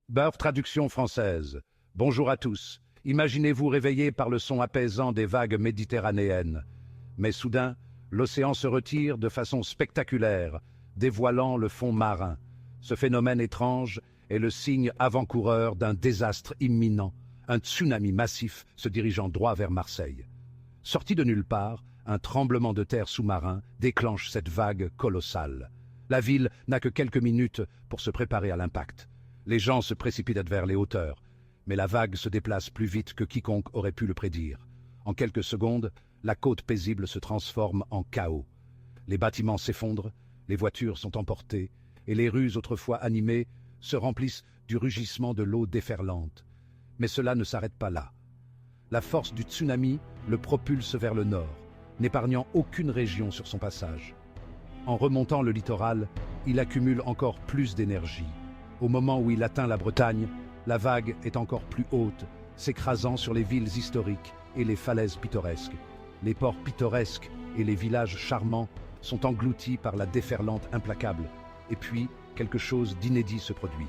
Beurre, traduction française. Bonjour à tous. Imaginez-vous réveillé par le son apaisant des vagues méditerranéennes. Mais soudain, l'océan se retire de façon spectaculaire, dévoilant le fond marin. Ce phénomène étrange est le signe avant-coureur d'un désastre imminent, un tsunami massif se dirigeant droit vers Marseille. Sorti de nulle part, un tremblement de terre sous-marin déclenche cette vague colossale. La ville n'a que quelques minutes pour se préparer à l'impact. Les gens se précipitent vers les hauteurs, mais la vague se déplace plus vite que quiconque aurait pu le prédire. En quelques secondes, la côte paisible se transforme en chaos. Les bâtiments s'effondrent, les voitures sont emportées, et les rues autrefois animées se remplissent du rugissement de l'eau déferlante. Mais cela ne s'arrête pas là. La force du tsunami le propulse vers le nord, n'épargnant aucune région sur son passage. En remontant le littoral, il accumule encore plus d'énergie. Au moment où il atteint la Bretagne, la vague est encore plus haute, s'écrasant sur les villes historiques et les falaises pittoresques. Les ports pittoresques et les villages charmants sont engloutis par la déferlante implacable. Et puis, quelque chose d'inédit se produit.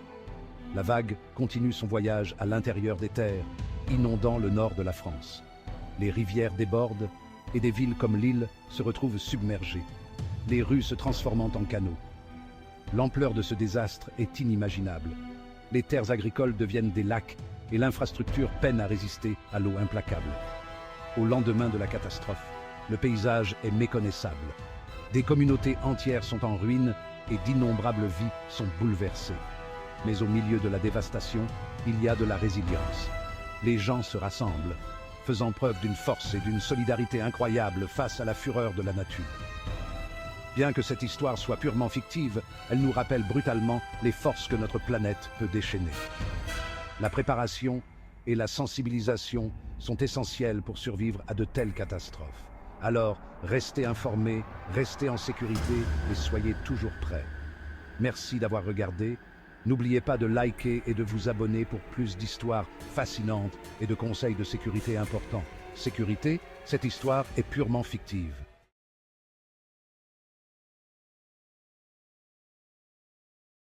La vague continue son voyage à l'intérieur des terres, inondant le nord de la France. Les rivières débordent et des villes comme Lille se retrouvent submergées, les rues se transformant en canaux. L'ampleur de ce désastre est inimaginable. Les terres agricoles deviennent des lacs et l'infrastructure peine à résister à l'eau implacable. Au lendemain de la catastrophe, le paysage est méconnaissable. Des communautés entières sont en ruine et d'innombrables vies sont bouleversées. Mais au milieu de la dévastation, il y a de la résilience. Les gens se rassemblent, faisant preuve d'une force et d'une solidarité incroyables face à la fureur de la nature. Bien que cette histoire soit purement fictive, elle nous rappelle brutalement les forces que notre planète peut déchaîner. La préparation et la sensibilisation sont essentielles pour survivre à de telles catastrophes. Alors, restez informés, restez en sécurité et soyez toujours prêts. Merci d'avoir regardé. N'oubliez pas de liker et de vous abonner pour plus d'histoires fascinantes et de conseils de sécurité importants. Sécurité, cette histoire est purement fictive.